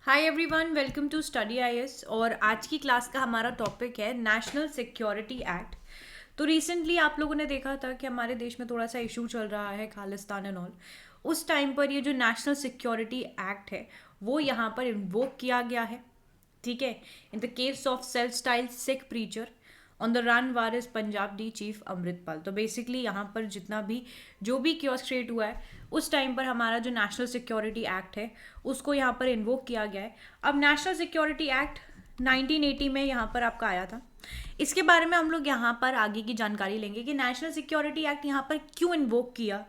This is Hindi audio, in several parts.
Hi everyone, welcome to study IAS. और आज की क्लास का हमारा टॉपिक है नेशनल सिक्योरिटी एक्ट। तो रिसेंटली आप लोगों ने देखा था कि हमारे देश में थोड़ा सा इशू चल रहा है, खालिस्तान एंड ऑल। उस टाइम पर ये जो नेशनल सिक्योरिटी एक्ट है वो यहाँ पर इन्वोक किया गया है। ठीक है, in the case of self style Sikh preacher on the run Waris Punjab D chief Amritpal. तो बेसिकली यहाँ पर जितना भी जो भी क्योस क्रिएट हुआ है उस टाइम पर हमारा जो नेशनल सिक्योरिटी एक्ट है उसको यहाँ पर इन्वोक किया गया है। अब नेशनल सिक्योरिटी एक्ट 1980 में यहाँ पर आपका आया था। इसके बारे में हम लोग यहाँ पर आगे की जानकारी लेंगे कि नेशनल सिक्योरिटी एक्ट यहाँ पर क्यों इन्वोक किया,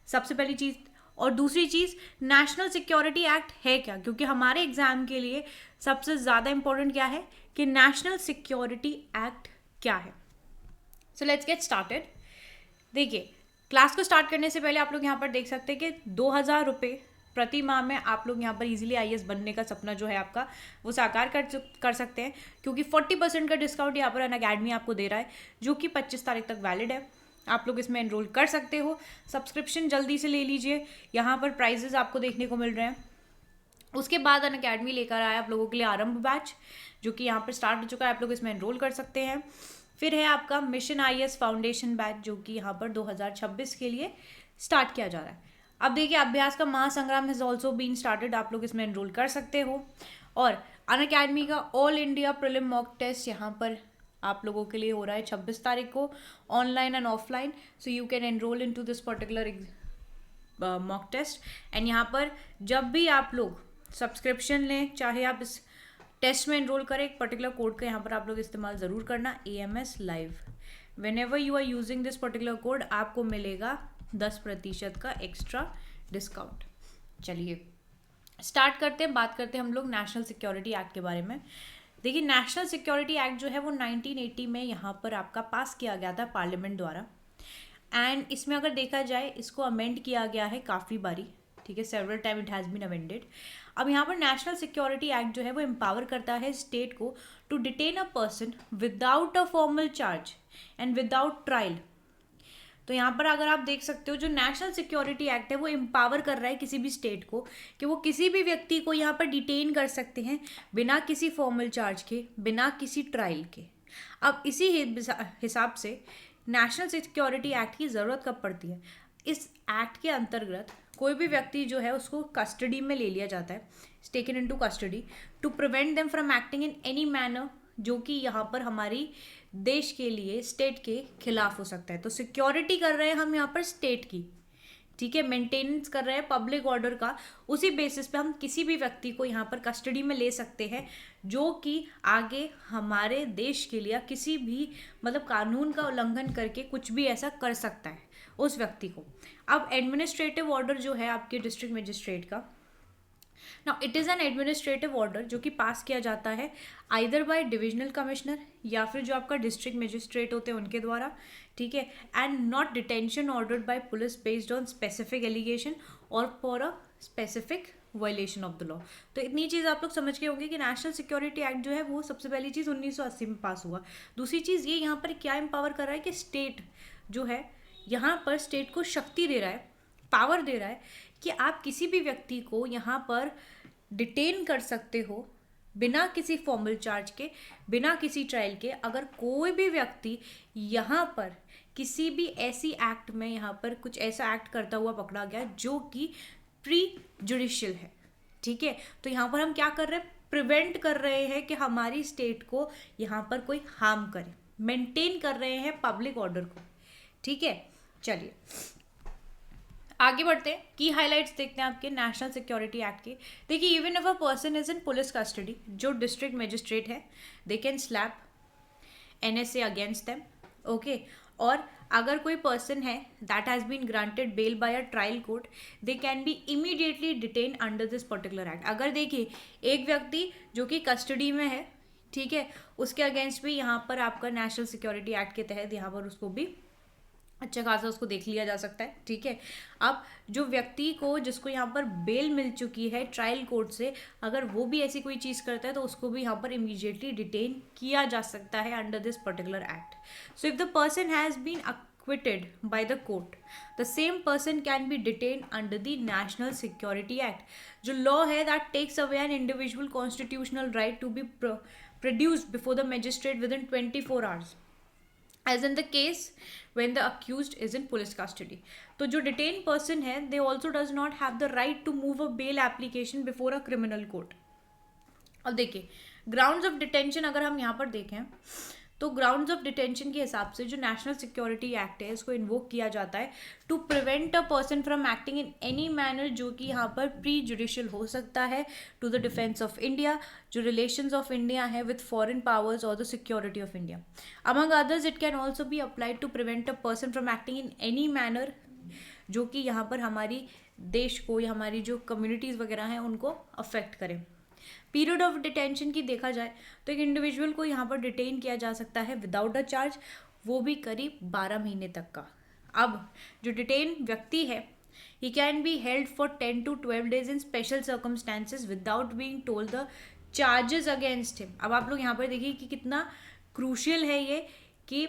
सबसे पहली चीज़। और दूसरी चीज़, नेशनल सिक्योरिटी एक्ट है क्या, क्योंकि हमारे एग्जाम के लिए सबसे ज़्यादा इंपॉर्टेंट क्या है कि नेशनल सिक्योरिटी एक्ट क्या है। So let's get started. देखिए, क्लास को स्टार्ट करने से पहले आप लोग यहाँ पर देख सकते हैं कि 2,000 रुपये प्रति माह में आप लोग यहाँ पर इजीली आईएएस बनने का सपना जो है आपका वो साकार कर सकते हैं, क्योंकि 40% का डिस्काउंट यहाँ पर अनअकैडमी आपको दे रहा है, जो कि 25 तारीख तक वैलिड है। आप लोग इसमें एनरोल कर सकते हो। सब्सक्रिप्शन जल्दी से ले लीजिए, यहाँ पर प्राइजेस आपको देखने को मिल रहे हैं। उसके बाद अनअकैडमी लेकर आया आप लोगों के लिए आरंभ बैच, जो कि यहाँ पर स्टार्ट हो चुका है। आप लोग इसमें एनरोल कर सकते हैं। फिर है आपका मिशन आईएएस फाउंडेशन बैच, जो कि यहाँ पर 2026 के लिए स्टार्ट किया जा रहा है। अब देखिए, अभ्यास का महासंग्राम हैज़ ऑल्सो बीन स्टार्टेड, आप लोग इसमें एनरोल कर सकते हो। और अनअकैडमी का all India prelim mock test यहाँ पर आप लोगों के लिए हो रहा है 26 तारीख को, online and offline. So you can enrol into this particular mock test. And यहाँ पर जब भी आप लोग सब्सक्रिप्शन लें, चाहे आप इस टेस्ट में एनरोल करें, एक पर्टिकुलर कोड का यहाँ पर आप लोग इस्तेमाल ज़रूर करना, AMS live. Whenever you are using this particular code आपको मिलेगा 10% का एक्स्ट्रा डिस्काउंट। चलिए स्टार्ट करते हैं, बात करते हैं हम लोग नेशनल सिक्योरिटी एक्ट के बारे में। देखिए, नेशनल सिक्योरिटी एक्ट जो है वो 1980 में यहाँ पर आपका पास किया गया था पार्लियामेंट द्वारा। एंड इसमें अगर देखा जाए, इसको अमेंड किया गया है काफ़ी बारी। ठीक है, several time it has been amended. अब यहाँ पर नेशनल सिक्योरिटी एक्ट जो है वो एम्पावर करता है स्टेट को to detain a person without a formal charge and without trial. तो यहाँ पर अगर आप देख सकते हो, जो नेशनल सिक्योरिटी एक्ट है वो एम्पावर कर रहा है किसी भी स्टेट को कि वो किसी भी व्यक्ति को यहाँ पर डिटेन कर सकते हैं बिना किसी फॉर्मल चार्ज के, बिना किसी ट्रायल के। अब इसी हिसाब से नेशनल सिक्योरिटी एक्ट की ज़रूरत कब पड़ती है? इस एक्ट के अंतर्गत कोई भी व्यक्ति जो है उसको कस्टडी में ले लिया जाता है, taken into custody to prevent them from acting in any manner, जो कि यहाँ पर हमारी देश के लिए स्टेट के खिलाफ हो सकता है। तो सिक्योरिटी कर रहे हैं हम यहाँ पर स्टेट की, ठीक है, मेंटेनेंस कर रहे हैं पब्लिक ऑर्डर का। उसी बेसिस पे हम किसी भी व्यक्ति को यहाँ पर कस्टडी में ले सकते हैं, जो कि आगे हमारे देश के लिए किसी भी मतलब कानून का उल्लंघन करके कुछ भी ऐसा कर सकता है उस व्यक्ति को। अब एडमिनिस्ट्रेटिव ऑर्डर जो है आपके डिस्ट्रिक्ट मजिस्ट्रेट का, now it is an administrative order जो कि पास किया जाता है आइदर बाय डिविजनल कमिश्नर या फिर जो आपका डिस्ट्रिक्ट मजिस्ट्रेट होते हैं उनके द्वारा। ठीक है, and not detention ordered by police based on specific allegation और for a specific violation of the law. तो इतनी चीज़ आप लोग समझ गए होंगे कि नेशनल सिक्योरिटी एक्ट जो है वो सबसे पहली चीज़ 1980 में पास हुआ। दूसरी चीज़ ये यहाँ पर क्या एम्पावर कर रहा है कि स्टेट जो है यहाँ पर स्टेट को शक्ति दे रहा है, पावर दे रहा है कि आप किसी भी व्यक्ति को यहाँ पर डिटेन कर सकते हो बिना किसी फॉर्मल चार्ज के, बिना किसी ट्रायल के। अगर कोई भी व्यक्ति यहाँ पर किसी भी ऐसी एक्ट में यहाँ पर कुछ ऐसा एक्ट करता हुआ पकड़ा गया जो कि प्री जुडिशियल है, ठीक है, तो यहाँ पर हम क्या कर रहे हैं, प्रिवेंट कर रहे हैं कि हमारी स्टेट को यहाँ पर कोई हार्म करे, मेंटेन कर रहे हैं पब्लिक ऑर्डर को। ठीक है, चलिए आगे बढ़ते हैं, की हाइलाइट्स देखते हैं आपके नेशनल सिक्योरिटी एक्ट के। देखिए, even if a person is in police custody, जो डिस्ट्रिक्ट मजिस्ट्रेट है they can slap NSA against them. Okay, और अगर कोई पर्सन है that has been granted bail by a trial court, they can be immediately detain under this particular act. अगर देखिए एक व्यक्ति जो कि कस्टडी में है, ठीक है, उसके अगेंस्ट भी यहाँ पर आपका नेशनल सिक्योरिटी एक्ट के तहत यहाँ पर उसको भी अच्छा खासा उसको देख लिया जा सकता है। ठीक है, अब जो व्यक्ति को जिसको यहाँ पर बेल मिल चुकी है ट्रायल कोर्ट से, अगर वो भी ऐसी कोई चीज़ करता है तो उसको भी यहाँ पर इमीडिएटली डिटेन किया जा सकता है under this particular act. So if the person has been acquitted by the court, the same person can be detained under the National Security Act. जो law है that takes away an individual constitutional right to be produced before the magistrate within 24 hours, as in the case when the accused is in police custody. तो जो detained person है, they also does not have the right to move a bail application before a criminal court. अब देखिए ग्राउंड्स ऑफ डिटेंशन अगर हम यहाँ पर देखें तो ग्राउंड्स ऑफ डिटेंशन के हिसाब से जो नेशनल सिक्योरिटी एक्ट है इसको इन्वोक किया जाता है to prevent a person from acting in any manner जो कि यहाँ पर प्री जुडिशियल हो सकता है to the defence of India, जो रिलेशंस ऑफ इंडिया है विद फॉरेन पावर्स और the security of India. Among others it can also be applied to prevent a person from acting in any manner जो कि यहाँ पर हमारी देश को या हमारी जो कम्युनिटीज़ वगैरह हैं उनको अफेक्ट करें. पीरियड ऑफ डिटेंशन की देखा जाए तो एक इंडिविजुअल को यहाँ पर डिटेन किया जा सकता है विदाउट अ चार्ज, वो भी करीब 12 महीने तक का. अब जो डिटेन व्यक्ति है he can be held for 10 to 12 days in special circumstances without being told the charges against him. अब आप लोग यहाँ पर देखिए कि कितना क्रूशियल है ये कि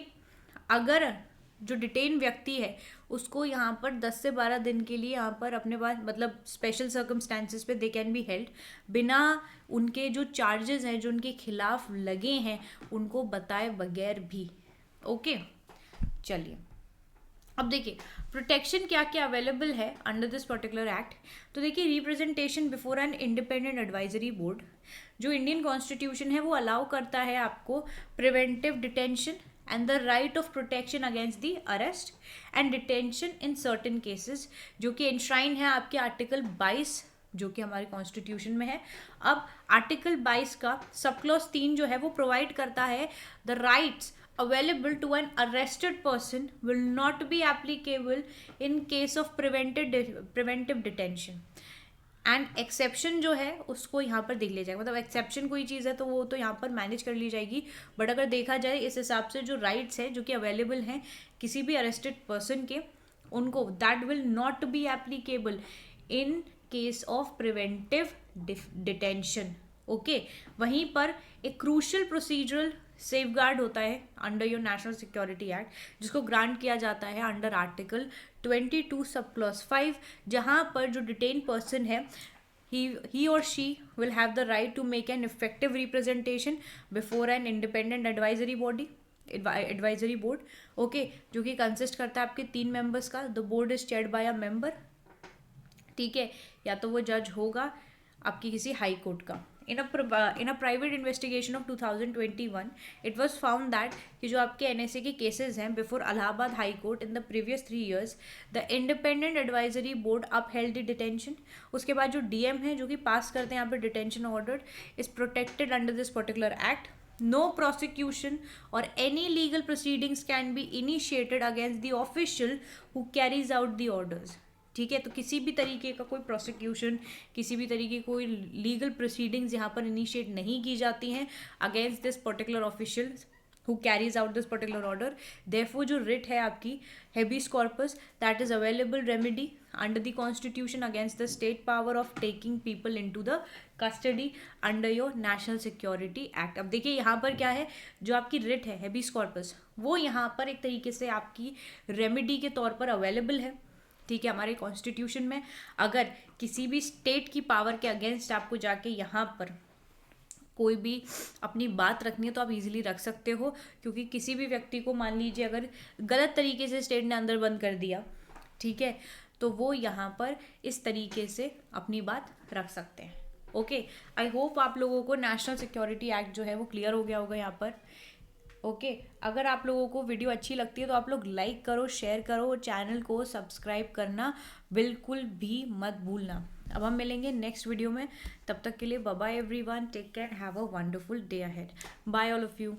अगर जो डिटेन व्यक्ति है उसको यहाँ पर 10 से 12 दिन के लिए यहाँ पर अपने पास मतलब स्पेशल सर्कमस्टांसेस पे दे कैन बी हेल्ड बिना उनके जो चार्जेस हैं जो उनके खिलाफ लगे हैं उनको बताए बगैर भी. ओके चलिए अब देखिए प्रोटेक्शन क्या क्या अवेलेबल है अंडर दिस पर्टिकुलर एक्ट. तो देखिए representation before an independent advisory board जो इंडियन कॉन्स्टिट्यूशन है वो अलाउ करता है आपको preventive detention and the right of protection against the arrest and detention in certain cases जो कि enshrined है आपके आर्टिकल 22 जो कि हमारे कॉन्स्टिट्यूशन में है. अब आर्टिकल 22 का सब क्लॉज 3 जो है वो प्रोवाइड करता है the rights available to an arrested person will not be applicable in case of preventive detention. And exception जो है उसको यहाँ पर देख लिया जाएगा. मतलब एक्सेप्शन कोई चीज़ है तो वो तो यहाँ पर मैनेज कर ली जाएगी, बट अगर देखा जाए इस हिसाब से जो राइट्स हैं जो कि अवेलेबल हैं किसी भी अरेस्टेड पर्सन के उनको that will not be applicable in case of preventive detention. Okay वहीं पर एक क्रूशियल प्रोसीजरल सेफगार्ड होता है under your national security act जिसको ग्रांट किया जाता है अंडर आर्टिकल 22 सब क्लॉज 5 जहाँ पर जो डिटेन पर्सन है he or she will have the right to make an effective representation before an independent advisory board. Okay जो कि कंसिस्ट करता है आपके 3 मेंबर्स का. The board is chaired by a member. ठीक है, या तो वो जज होगा आपकी किसी हाई कोर्ट का. In a private investigation of 2021, it was found that कि जो आपके NSA के cases हैं before Allahabad High Court in the previous 3 years, the independent advisory board upheld the detention. उसके बाद जो DM है जो कि पास करते हैं यहाँ पर detention order is protected under this particular act. No prosecution or any legal proceedings can be initiated against the official who carries out the orders. ठीक है, तो किसी भी तरीके का कोई प्रोसिक्यूशन किसी भी तरीके की कोई लीगल प्रोसीडिंग्स यहाँ पर इनिशिएट नहीं की जाती हैं against this particular official who carries out this particular order. Therefore जो रिट है आपकी habeas corpus that is available remedy under the constitution against the state power of taking people into the custody under your national security act. अब देखिए यहाँ पर क्या है जो आपकी रिट है हेबियस कॉर्पस वो यहाँ पर एक तरीके से आपकी रेमेडी के तौर पर अवेलेबल है. ठीक है, हमारे कॉन्स्टिट्यूशन में अगर किसी भी स्टेट की पावर के अगेंस्ट आपको जाके यहाँ पर कोई भी अपनी बात रखनी है तो आप इजीली रख सकते हो, क्योंकि किसी भी व्यक्ति को मान लीजिए अगर गलत तरीके से स्टेट ने अंदर बंद कर दिया, ठीक है, तो वो यहाँ पर इस तरीके से अपनी बात रख सकते हैं. ओके, आई होप आप लोगों को नेशनल सिक्योरिटी एक्ट जो है वो क्लियर हो गया होगा यहाँ पर. ओके अगर आप लोगों को वीडियो अच्छी लगती है तो आप लोग लाइक करो, शेयर करो, चैनल को सब्सक्राइब करना बिल्कुल भी मत भूलना. अब हम मिलेंगे नेक्स्ट वीडियो में, तब तक के लिए bye bye everyone, take care, have a wonderful day ahead. Bye all of you.